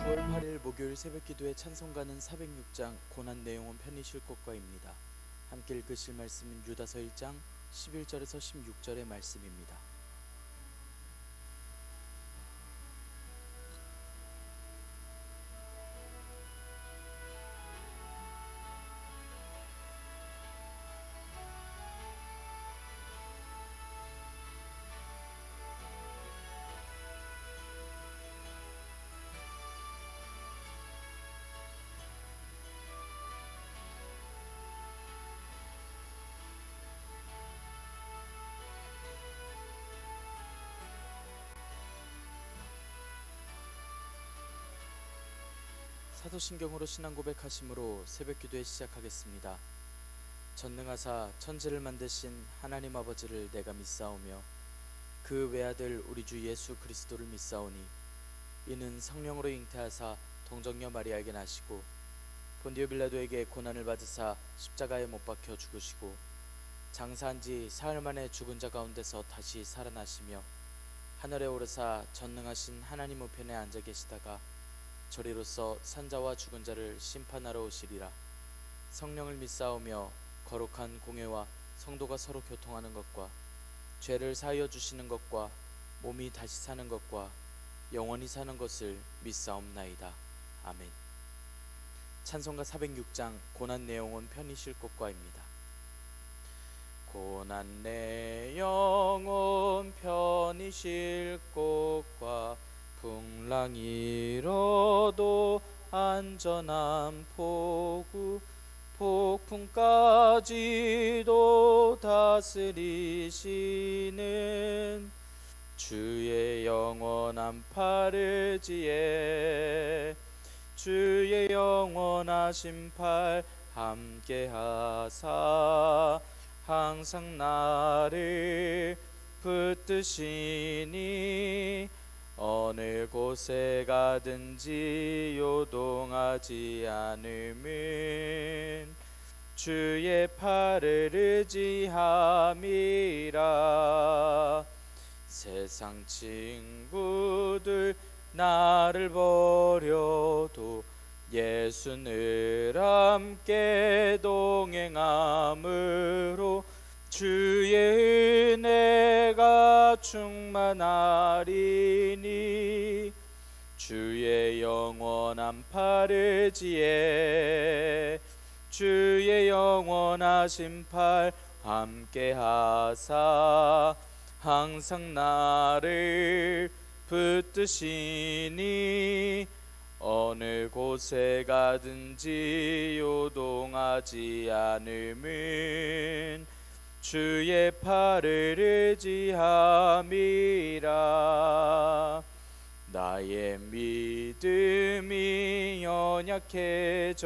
9월 8일 목요일 새벽기도의 찬송가는 406장 고난 내용은 편히 쉴 것과입니다. 함께 읽으실 말씀은 유다서 1장 11절에서 16절의 말씀입니다. 사도신경으로 신앙 고백하심으로 새벽기도에 시작하겠습니다. 전능하사 천지를 만드신 하나님 아버지를 내가 믿사오며 그 외아들 우리 주 예수 그리스도를 믿사오니 이는 성령으로 잉태하사 동정녀 마리아에게 나시고 본디오 빌라도에게 고난을 받으사 십자가에 못 박혀 죽으시고 장사한 지 사흘 만에 죽은 자 가운데서 다시 살아나시며 하늘에 오르사 전능하신 하나님 우편에 앉아 계시다가 저리로서 산자와 죽은 자를 심판하러 오시리라. 성령을 믿사오며 거룩한 공회와 성도가 서로 교통하는 것과 죄를 사하여 주시는 것과 몸이 다시 사는 것과 영원히 사는 것을 믿사옵나이다. 아멘. 찬송가 406장 고난 내용은 편히 쉴 것과입니다. 고난 내용은 편히 쉴 것과 풍랑이 일어도 안전한 포구 폭풍까지도 다스리시는 주의 영원한 팔을지에 주의 영원하신 팔 함께하사 항상 나를 붙드시니 어느 곳에 가든지 요동하지 않음은 주의 팔을 의지함이라. 세상 친구들 나를 버려도 예수 늘 함께 동행함으로 주의 은혜가 충만하리니 주의 영원한 팔을지에 주의 영원하신 팔 함께하사 항상 나를 붙드시니 어느 곳에 가든지 요동하지 않음은 주의 팔을 의지함이라. 나의 믿음이 연약해져도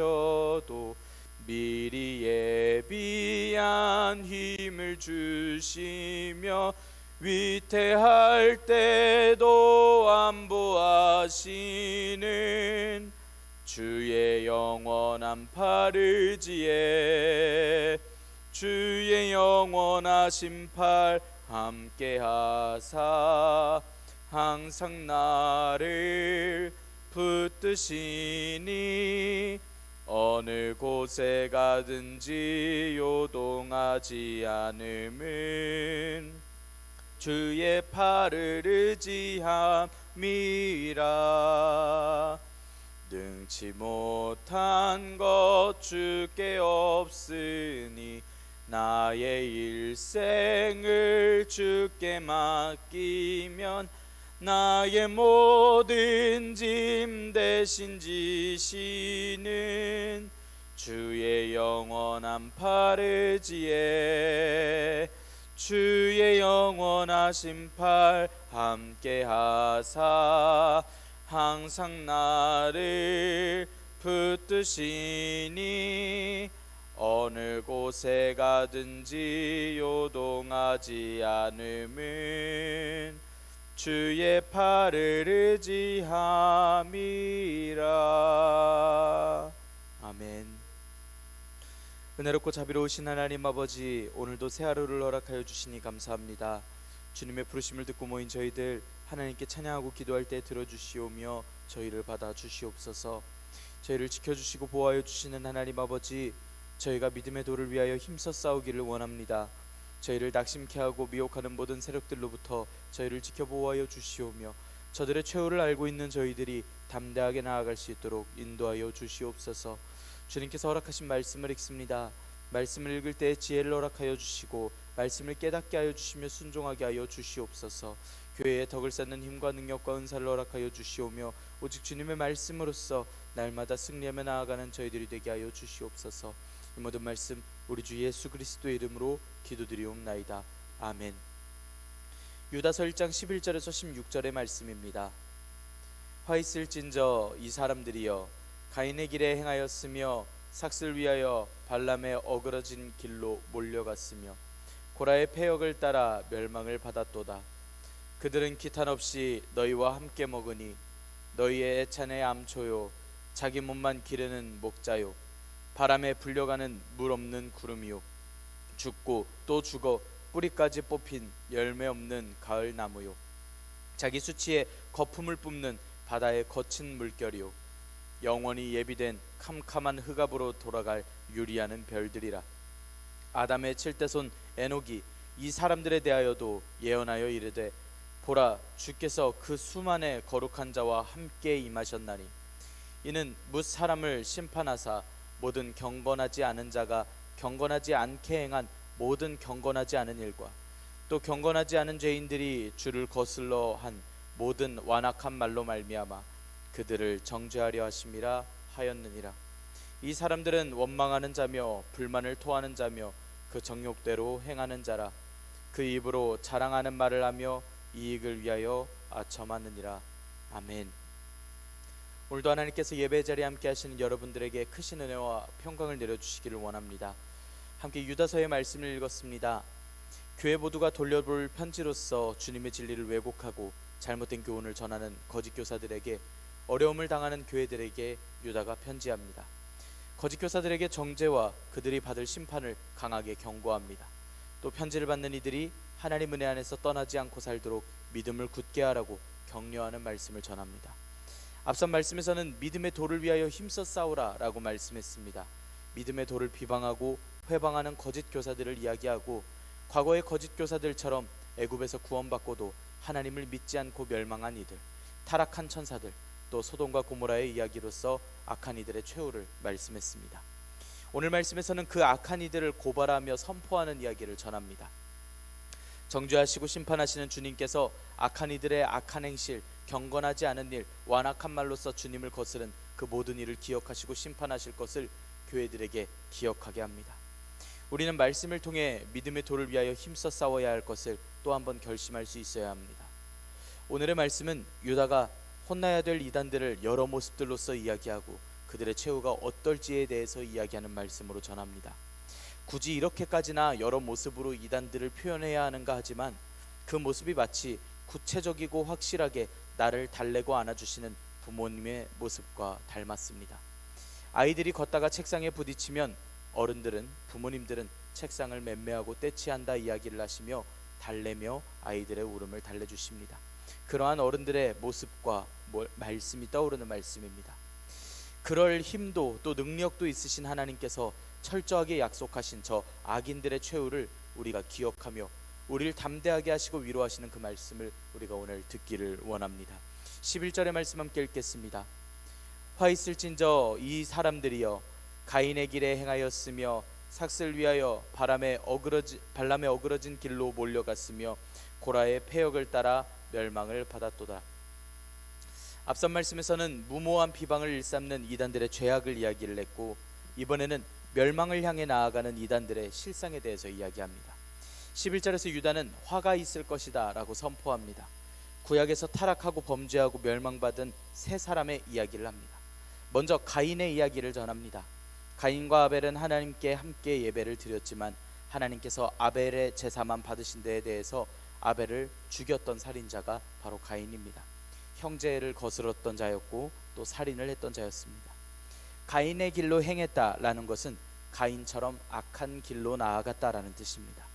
미리 예비한 힘을 주시며 위태할 때도 안보하시는 주의 영원한 팔을 지에 주의 영원하신 팔 함께하사 항상 나를 붙드시니 어느 곳에 가든지 요동하지 않음은 주의 팔을 의지함이라. 능치 못한 것 주께 없으니 나의 일생을 주께 맡기면 나의 모든 짐 대신 지시는 주의 영원한 팔을 지에 주의 영원하신 팔 함께하사 항상 나를 붙드시니 어느 곳에 가든지 요동하지 않음은 주의 팔을 의지함이라. 아멘. 은혜롭고 자비로우신 하나님 아버지, 오늘도 새 하루를 허락하여 주시니 감사합니다. 주님의 부르심을 듣고 모인 저희들 하나님께 찬양하고 기도할 때 들어주시오며 저희를 받아 주시옵소서. 저희를 지켜주시고 보호하여 주시는 하나님 아버지, 저희가 믿음의 도를 위하여 힘써 싸우기를 원합니다. 저희를 낙심케 하고 미혹하는 모든 세력들로부터 저희를 지켜 보호하여 주시오며 저들의 최후를 알고 있는 저희들이 담대하게 나아갈 수 있도록 인도하여 주시옵소서. 주님께서 허락하신 말씀을 읽습니다. 말씀을 읽을 때 지혜를 허락하여 주시고 말씀을 깨닫게 하여 주시며 순종하게 하여 주시옵소서. 교회의 덕을 쌓는 힘과 능력과 은사를 허락하여 주시오며 오직 주님의 말씀으로써 날마다 승리하며 나아가는 저희들이 되게 하여 주시옵소서. 이 모든 말씀 우리 주 예수 그리스도의 이름으로 기도드리옵나이다. 아멘. 유다서 1장 11절에서 16절의 말씀입니다. 화 있을진저 이 사람들이여 가인의 길에 행하였으며 삭슬 위하여 발람의 어그러진 길로 몰려갔으며 고라의 패역을 따라 멸망을 받았도다. 그들은 기탄 없이 너희와 함께 먹으니 너희의 애찬의 암초요 자기 몸만 기르는 목자요 바람에 불려가는 물 없는 구름이요 죽고 또 죽어 뿌리까지 뽑힌 열매 없는 가을 나무요 자기 수치에 거품을 뿜는 바다의 거친 물결이요 영원히 예비된 캄캄한 흑암으로 돌아갈 유리하는 별들이라. 아담의 7대손 에녹이 이 사람들에 대하여도 예언하여 이르되 보라 주께서 그 수만의 거룩한 자와 함께 임하셨나니 이는 뭇 사람을 심판하사 모든 경건하지 않은 자가 경건하지 않게 행한 모든 경건하지 않은 일과 또 경건하지 않은 죄인들이 주를 거슬러 한 모든 완악한 말로 말미암아 그들을 정죄하려 하심이라 하였느니라. 이 사람들은 원망하는 자며 불만을 토하는 자며 그 정욕대로 행하는 자라. 그 입으로 자랑하는 말을 하며 이익을 위하여 아첨하느니라. 아멘. 오늘도 하나님께서 예배 자리에 함께 하시는 여러분들에게 크신 은혜와 평강을 내려주시기를 원합니다. 함께 유다서의 말씀을 읽었습니다. 교회 모두가 돌려볼 편지로서 주님의 진리를 왜곡하고 잘못된 교훈을 전하는 거짓 교사들에게, 어려움을 당하는 교회들에게 유다가 편지합니다. 거짓 교사들에게 정죄와 그들이 받을 심판을 강하게 경고합니다. 또 편지를 받는 이들이 하나님 은혜 안에서 떠나지 않고 살도록 믿음을 굳게 하라고 격려하는 말씀을 전합니다. 앞선 말씀에서는 믿음의 도를 위하여 힘써 싸우라 라고 말씀했습니다. 믿음의 도를 비방하고 회방하는 거짓 교사들을 이야기하고, 과거의 거짓 교사들처럼 애굽에서 구원받고도 하나님을 믿지 않고 멸망한 이들, 타락한 천사들, 또 소돔과 고모라의 이야기로서 악한 이들의 최후를 말씀했습니다. 오늘 말씀에서는 그 악한 이들을 고발하며 선포하는 이야기를 전합니다. 정죄하시고 심판하시는 주님께서 악한 이들의 악한 행실, 경건하지 않은 일, 완악한 말로써 주님을 거스른 그 모든 일을 기억하시고 심판하실 것을 교회들에게 기억하게 합니다. 우리는 말씀을 통해 믿음의 도를 위하여 힘써 싸워야 할 것을 또 한 번 결심할 수 있어야 합니다. 오늘의 말씀은 유다가 혼나야 될 이단들을 여러 모습들로서 이야기하고 그들의 최후가 어떨지에 대해서 이야기하는 말씀으로 전합니다. 굳이 이렇게까지나 여러 모습으로 이단들을 표현해야 하는가 하지만 그 모습이 마치 구체적이고 확실하게 나를 달래고 안아주시는 부모님의 모습과 닮았습니다. 아이들이 걷다가 책상에 부딪히면 어른들은, 부모님들은 책상을 맴매하고 떼치한다 이야기를 하시며 달래며 아이들의 울음을 달래주십니다. 그러한 어른들의 모습과 말씀이 떠오르는 말씀입니다. 그럴 힘도 또 능력도 있으신 하나님께서 철저하게 약속하신 저 악인들의 최후를 우리가 기억하며 우리를 담대하게 하시고 위로하시는 그 말씀을 우리가 오늘 듣기를 원합니다. 11절의 말씀 함께 읽겠습니다. 화 있을진저 이 사람들이여 가인의 길에 행하였으며 삭슬 위하여 발람의 어그러진 길로 몰려갔으며 고라의 패역을 따라 멸망을 받았도다. 앞선 말씀에서는 무모한 비방을 일삼는 이단들의 죄악을 이야기를 했고, 이번에는 멸망을 향해 나아가는 이단들의 실상에 대해서 이야기합니다. 11절에서 유다는 화가 있을 것이다 라고 선포합니다. 구약에서 타락하고 범죄하고 멸망받은 세 사람의 이야기를 합니다. 먼저 가인의 이야기를 전합니다. 가인과 아벨은 하나님께 함께 예배를 드렸지만 하나님께서 아벨의 제사만 받으신 데에 대해서 아벨을 죽였던 살인자가 바로 가인입니다. 형제를 거스렀던 자였고 또 살인을 했던 자였습니다. 가인의 길로 행했다라는 것은 가인처럼 악한 길로 나아갔다라는 뜻입니다.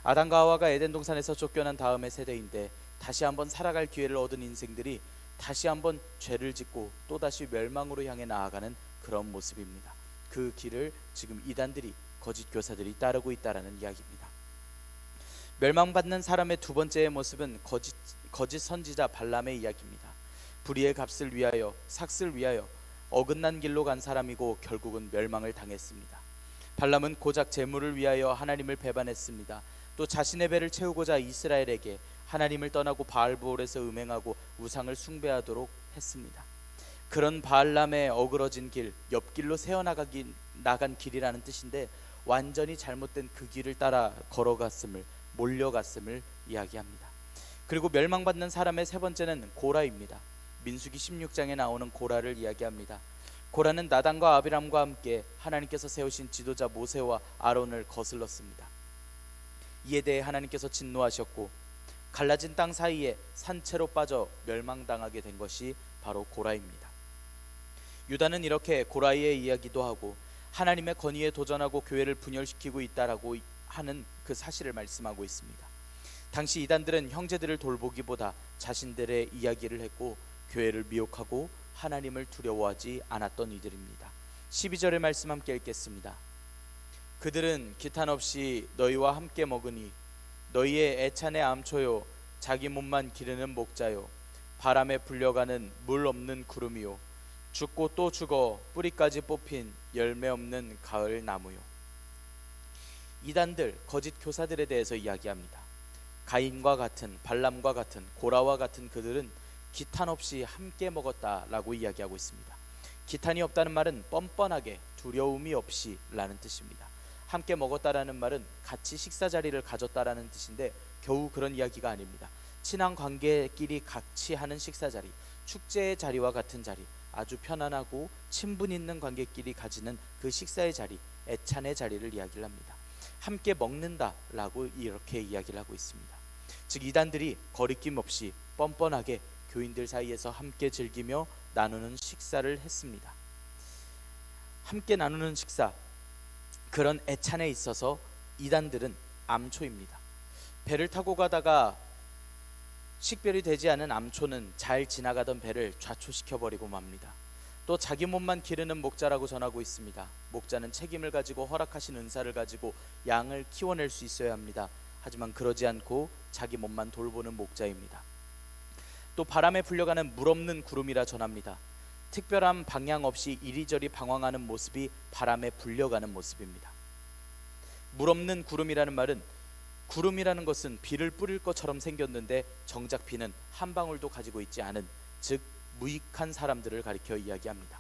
아담과 하와가 에덴 동산에서 쫓겨난 다음의 세대인데 다시 한번 살아갈 기회를 얻은 인생들이 다시 한번 죄를 짓고 또다시 멸망으로 향해 나아가는 그런 모습입니다. 그 길을 지금 이단들이, 거짓 교사들이 따르고 있다라는 이야기입니다. 멸망받는 사람의 두 번째의 모습은 거짓 선지자 발람의 이야기입니다. 불의의 값을 위하여, 삭슬 위하여 어긋난 길로 간 사람이고 결국은 멸망을 당했습니다. 발람은 고작 재물을 위하여 하나님을 배반했습니다. 또 자신의 배를 채우고자 이스라엘에게 하나님을 떠나고 바알보올에서 음행하고 우상을 숭배하도록 했습니다. 그런 발람의 어그러진 길, 옆길로 나간 길이라는 뜻인데 완전히 잘못된 그 길을 따라 몰려갔음을 이야기합니다. 그리고 멸망받는 사람의 세 번째는 고라입니다. 민수기 16장에 나오는 고라를 이야기합니다. 고라는 나단과 아비람과 함께 하나님께서 세우신 지도자 모세와 아론을 거슬렀습니다. 이에 대해 하나님께서 진노하셨고 갈라진 땅 사이에 산채로 빠져 멸망당하게 된 것이 바로 고라입니다. 유다는 이렇게 고라의 이야기도 하고 하나님의 권위에 도전하고 교회를 분열시키고 있다라고 하는 그 사실을 말씀하고 있습니다. 당시 이단들은 형제들을 돌보기보다 자신들의 이야기를 했고 교회를 미혹하고 하나님을 두려워하지 않았던 이들입니다. 12절의 말씀 함께 읽겠습니다. 그들은 기탄 없이 너희와 함께 먹으니 너희의 애찬의 암초요 자기 몸만 기르는 목자요 바람에 불려가는 물 없는 구름이요 죽고 또 죽어 뿌리까지 뽑힌 열매 없는 가을 나무요. 이단들, 거짓 교사들에 대해서 이야기합니다. 가인과 같은, 발람과 같은, 고라와 같은 그들은 기탄 없이 함께 먹었다라고 이야기하고 있습니다. 기탄이 없다는 말은 뻔뻔하게, 두려움이 없이 라는 뜻입니다. 함께 먹었다라는 말은 같이 식사 자리를 가졌다라는 뜻인데 겨우 그런 이야기가 아닙니다. 친한 관계끼리 같이 하는 식사 자리, 축제의 자리와 같은 자리, 아주 편안하고 친분 있는 관계끼리 가지는 그 식사의 자리, 애찬의 자리를 이야기를 합니다. 함께 먹는다라고 이렇게 이야기를 하고 있습니다. 즉 이단들이 거리낌 없이 뻔뻔하게 교인들 사이에서 함께 즐기며 나누는 식사를 했습니다. 함께 나누는 식사, 그런 애찬에 있어서 이단들은 암초입니다. 배를 타고 가다가 식별이 되지 않은 암초는 잘 지나가던 배를 좌초시켜버리고 맙니다. 또 자기 몸만 기르는 목자라고 전하고 있습니다. 목자는 책임을 가지고 허락하신 은사를 가지고 양을 키워낼 수 있어야 합니다. 하지만 그러지 않고 자기 몸만 돌보는 목자입니다. 또 바람에 불려가는 물 없는 구름이라 전합니다. 특별한 방향 없이 이리저리 방황하는 모습이 바람에 불려가는 모습입니다. 물 없는 구름이라는 말은 구름이라는 것은 비를 뿌릴 것처럼 생겼는데 정작 비는 한 방울도 가지고 있지 않은, 즉 무익한 사람들을 가리켜 이야기합니다.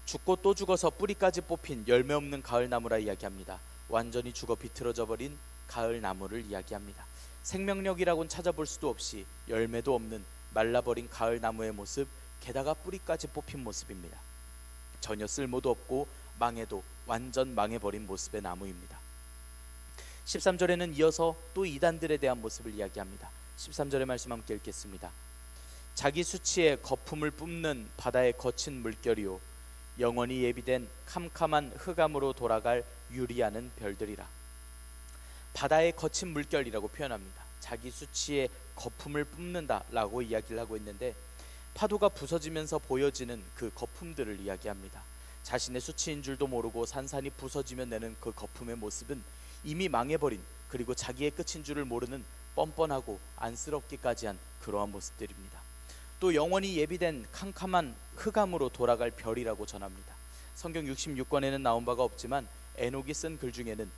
죽고 또 죽어서 뿌리까지 뽑힌 열매 없는 가을나무라 이야기합니다. 완전히 죽어 비틀어져 버린 가을나무를 이야기합니다. 생명력이라고는 찾아볼 수도 없이 열매도 없는 말라버린 가을나무의 모습, 게다가 뿌리까지 뽑힌 모습입니다. 전혀 쓸모도 없고 망해도 완전 망해버린 모습의 나무입니다. 13절에는 이어서 또 이단들에 대한 모습을 이야기합니다. 13절의 말씀 함께 읽겠습니다. 자기 수치에 거품을 뿜는 바다의 거친 물결이요 영원히 예비된 캄캄한 흑암으로 돌아갈 유리하는 별들이라. 바다의 거친 물결이라고 표현합니다. 자기 수치에 거품을 뿜는다라고 이야기를 하고 있는데 파도가 부서지면서 보여지는 그 거품들을 이야기합니다. 자신의 수치인 줄도 모르고 산산이 부서지며 내는 그 거품의 모습은 이미 망해버린, 그리고 자기의 끝인 줄을 모르는 뻔뻔하고 안쓰럽기까지 한 그러한 모습들입니다. 또 영원히 예비된 캄캄한 흑암으로 돌아갈 별이라고 전합니다. 성경 66권에는 나온 바가 없지만 에녹이 쓴 글 중에는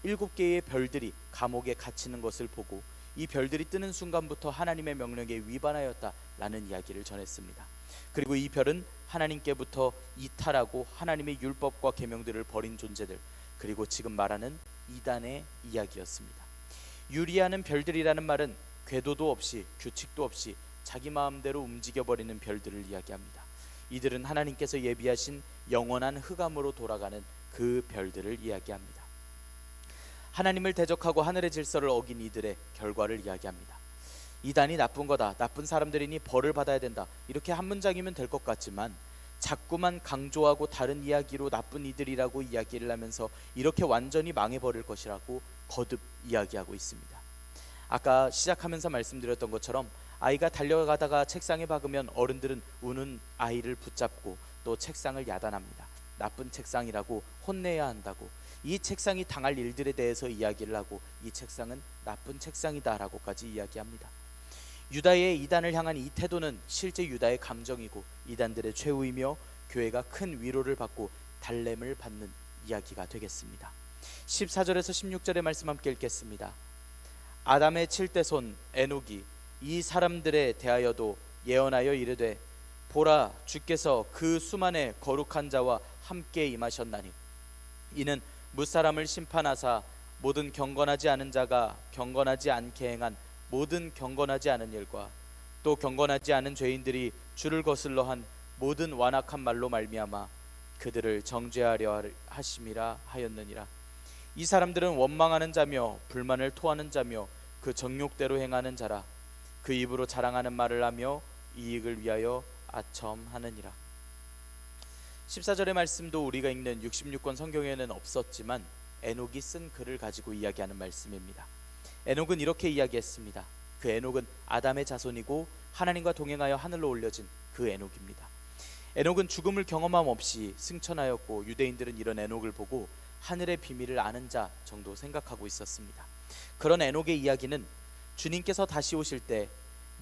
7개의 별들이 감옥에 갇히는 것을 보고 이 별들이 뜨는 순간부터 하나님의 명령에 위반하였다라는 이야기를 전했습니다. 그리고 이 별은 하나님께부터 이탈하고 하나님의 율법과 계명들을 버린 존재들, 그리고 지금 말하는 이단의 이야기였습니다. 유리하는 별들이라는 말은 궤도도 없이 규칙도 없이 자기 마음대로 움직여버리는 별들을 이야기합니다. 이들은 하나님께서 예비하신 영원한 흑암으로 돌아가는 그 별들을 이야기합니다. 하나님을 대적하고 하늘의 질서를 어긴 이들의 결과를 이야기합니다. 이단이 나쁜 거다, 나쁜 사람들이니 벌을 받아야 된다, 이렇게 한 문장이면 될 것 같지만 자꾸만 강조하고 다른 이야기로 나쁜 이들이라고 이야기를 하면서 이렇게 완전히 망해버릴 것이라고 거듭 이야기하고 있습니다. 아까 시작하면서 말씀드렸던 것처럼 아이가 달려가다가 책상에 박으면 어른들은 우는 아이를 붙잡고 또 책상을 야단합니다. 나쁜 책상이라고 혼내야 한다고, 이 책상이 당할 일들에 대해서 이야기를 하고 이 책상은 나쁜 책상이다 라고까지 이야기합니다. 유다의 이단을 향한 이 태도는 실제 유다의 감정이고 이단들의 최후이며 교회가 큰 위로를 받고 달램을 받는 이야기가 되겠습니다. 14절에서 16절의 말씀 함께 읽겠습니다. 아담의 7대 손 에녹이 이 사람들에 대하여도 예언하여 이르되 보라, 주께서 그 수만의 거룩한 자와 함께 임하셨나니 이는 무사람을 심판하사 모든 경건하지 않은 자가 경건하지 않게 행한 모든 경건하지 않은 일과 또 경건하지 않은 죄인들이 주를 거슬러 한 모든 완악한 말로 말미암아 그들을 정죄하려 하심이라 하였느니라. 이 사람들은 원망하는 자며 불만을 토하는 자며 그 정욕대로 행하는 자라. 그 입으로 자랑하는 말을 하며 이익을 위하여 아첨하느니라. 14절의 말씀도 우리가 읽는 66권 성경에는 없었지만 에녹이 쓴 글을 가지고 이야기하는 말씀입니다. 에녹은 이렇게 이야기했습니다. 그 에녹은 아담의 자손이고 하나님과 동행하여 하늘로 올려진 그 에녹입니다. 에녹은 죽음을 경험함 없이 승천하였고 유대인들은 이런 에녹을 보고 하늘의 비밀을 아는 자 정도 생각하고 있었습니다. 그런 에녹의 이야기는 주님께서 다시 오실 때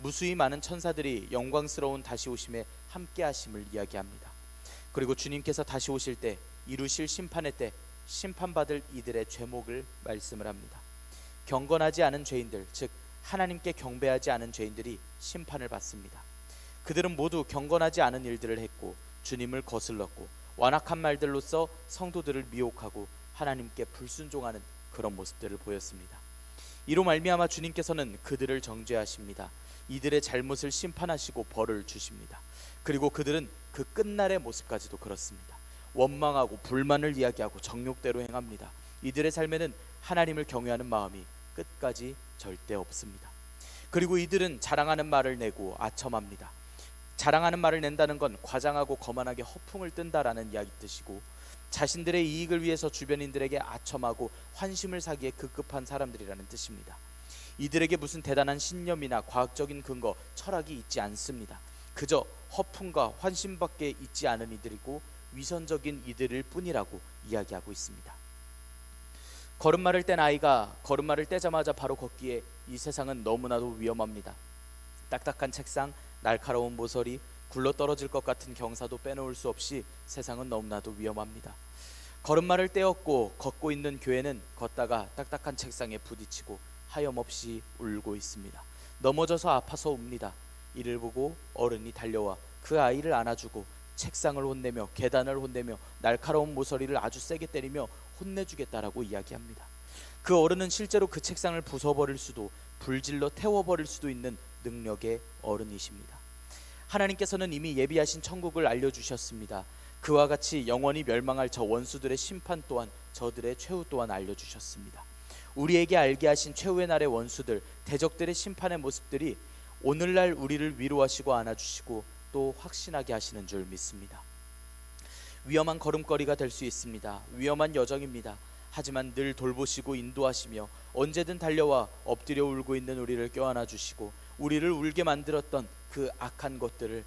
무수히 많은 천사들이 영광스러운 다시 오심에 함께 하심을 이야기합니다. 그리고 주님께서 다시 오실 때 이루실 심판의 때 심판받을 이들의 죄목을 말씀을 합니다. 경건하지 않은 죄인들, 즉 하나님께 경배하지 않은 죄인들이 심판을 받습니다. 그들은 모두 경건하지 않은 일들을 했고 주님을 거슬렀고 완악한 말들로써 성도들을 미혹하고 하나님께 불순종하는 그런 모습들을 보였습니다. 이로 말미암아 주님께서는 그들을 정죄하십니다. 이들의 잘못을 심판하시고 벌을 주십니다. 그리고 그들은 그 끝날의 모습까지도 그렇습니다. 원망하고 불만을 이야기하고 정욕대로 행합니다. 이들의 삶에는 하나님을 경외하는 마음이 끝까지 절대 없습니다. 그리고 이들은 자랑하는 말을 내고 아첨합니다. 자랑하는 말을 낸다는 건 과장하고 거만하게 허풍을 뜬다라는 이야기 뜻이고, 자신들의 이익을 위해서 주변인들에게 아첨하고 환심을 사기에 급급한 사람들이라는 뜻입니다. 이들에게 무슨 대단한 신념이나 과학적인 근거, 철학이 있지 않습니다. 그저 허풍과 환심밖에 있지 않은 이들이고 위선적인 이들일 뿐이라고 이야기하고 있습니다. 걸음마를 뗀 아이가 걸음마를 떼자마자 바로 걷기에 이 세상은 너무나도 위험합니다. 딱딱한 책상, 날카로운 모서리, 굴러떨어질 것 같은 경사도 빼놓을 수 없이 세상은 너무나도 위험합니다. 걸음마를 떼었고 걷고 있는 교회는 걷다가 딱딱한 책상에 부딪히고 하염없이 울고 있습니다. 넘어져서 아파서 웁니다. 이를 보고 어른이 달려와 그 아이를 안아주고 책상을 혼내며 계단을 혼내며 날카로운 모서리를 아주 세게 때리며 혼내주겠다라고 이야기합니다. 그 어른은 실제로 그 책상을 부숴버릴 수도 불질러 태워버릴 수도 있는 능력의 어른이십니다. 하나님께서는 이미 예비하신 천국을 알려주셨습니다. 그와 같이 영원히 멸망할 저 원수들의 심판 또한 저들의 최후 또한 알려주셨습니다. 우리에게 알게 하신 최후의 날의 원수들, 대적들의 심판의 모습들이 오늘날 우리를 위로하시고 안아주시고 또 확신하게 하시는 줄 믿습니다. 위험한 걸음걸이가 될 수 있습니다. 위험한 여정입니다. 하지만 늘 돌보시고 인도하시며 언제든 달려와 엎드려 울고 있는 우리를 껴안아 주시고 우리를 울게 만들었던 그 악한 것들을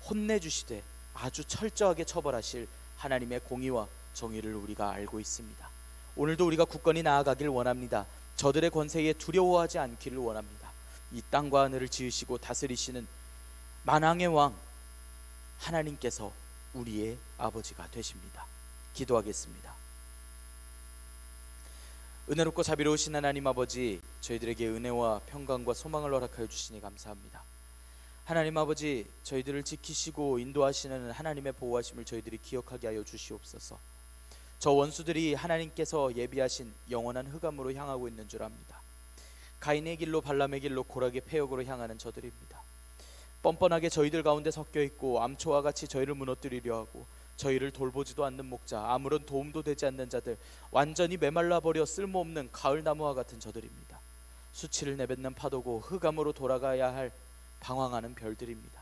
혼내주시되 아주 철저하게 처벌하실 하나님의 공의와 정의를 우리가 알고 있습니다. 오늘도 우리가 굳건히 나아가길 원합니다. 저들의 권세에 두려워하지 않기를 원합니다. 이 땅과 하늘을 지으시고 다스리시는 만왕의 왕 하나님께서 우리의 아버지가 되십니다. 기도하겠습니다. 은혜롭고 자비로우신 하나님 아버지, 저희들에게 은혜와 평강과 소망을 허락하여 주시니 감사합니다. 하나님 아버지, 저희들을 지키시고 인도하시는 하나님의 보호하심을 저희들이 기억하게 하여 주시옵소서. 저 원수들이 하나님께서 예비하신 영원한 흑암으로 향하고 있는 줄 압니다. 가인의 길로 발람의 길로 고락의 폐역으로 향하는 저들입니다. 뻔뻔하게 저희들 가운데 섞여 있고 암초와 같이 저희를 무너뜨리려 하고 저희를 돌보지도 않는 목자, 아무런 도움도 되지 않는 자들, 완전히 메말라 버려 쓸모없는 가을나무와 같은 저들입니다. 수치를 내뱉는 파도고 흑암으로 돌아가야 할 방황하는 별들입니다.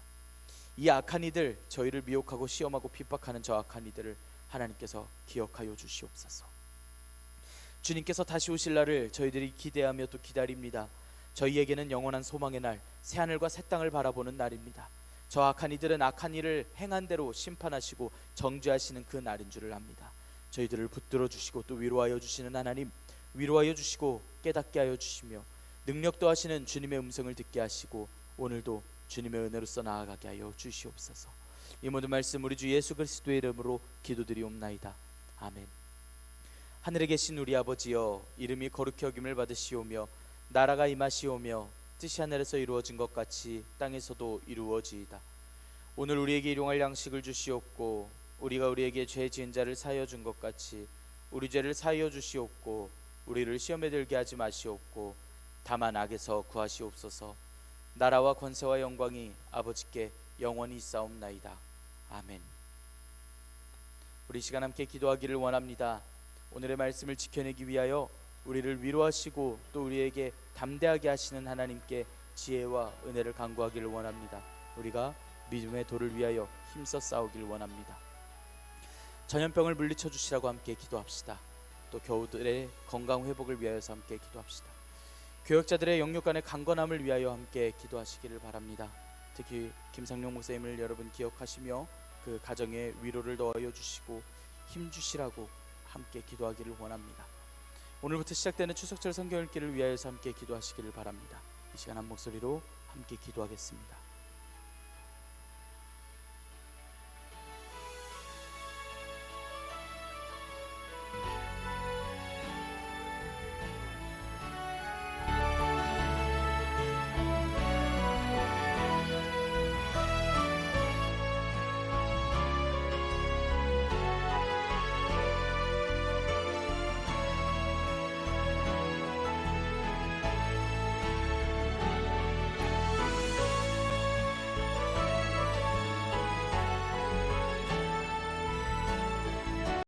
이 악한 이들, 저희를 미혹하고 시험하고 핍박하는 저 악한 이들을 하나님께서 기억하여 주시옵소서. 주님께서 다시 오실 날을 저희들이 기대하며 또 기다립니다. 저희에게는 영원한 소망의 날, 새하늘과 새 땅을 바라보는 날입니다. 저 악한 이들은 악한 일을 행한 대로 심판하시고 정죄하시는 그 날인 줄을 압니다. 저희들을 붙들어 주시고 또 위로하여 주시는 하나님, 위로하여 주시고 깨닫게 하여 주시며 능력 더하시는 주님의 음성을 듣게 하시고 오늘도 주님의 은혜로서 나아가게 하여 주시옵소서. 이 모든 말씀 우리 주 예수 그리스도의 이름으로 기도드리옵나이다. 아멘. 하늘에 계신 우리 아버지여, 이름이 거룩히 여김을 받으시오며 나라가 임하시오며 뜻이 하늘에서 이루어진 것 같이 땅에서도 이루어지이다. 오늘 우리에게 일용할 양식을 주시옵고 우리가 우리에게 죄 지은 자를 사하여 준 것 같이 우리 죄를 사하여 주시옵고 우리를 시험에 들게 하지 마시옵고 다만 악에서 구하시옵소서. 나라와 권세와 영광이 아버지께 영원히 있사옵나이다. 아멘. 우리 시간 함께 기도하기를 원합니다. 오늘의 말씀을 지켜내기 위하여 우리를 위로하시고 또 우리에게 담대하게 하시는 하나님께 지혜와 은혜를 간구하기를 원합니다. 우리가 믿음의 도를 위하여 힘써 싸우길 원합니다. 전염병을 물리쳐 주시라고 함께 기도합시다. 또 교우들의 건강 회복을 위하여서 함께 기도합시다. 교역자들의 영육 간의 강건함을 위하여 함께 기도하시기를 바랍니다. 특히 김상룡 목사님을 여러분 기억하시며 그 가정에 위로를 더하여 주시고 힘 주시라고 함께 기도하기를 원합니다. 오늘부터 시작되는 추석절 성경 읽기를 위하여서 함께 기도하시기를 바랍니다. 이 시간 한 목소리로 함께 기도하겠습니다.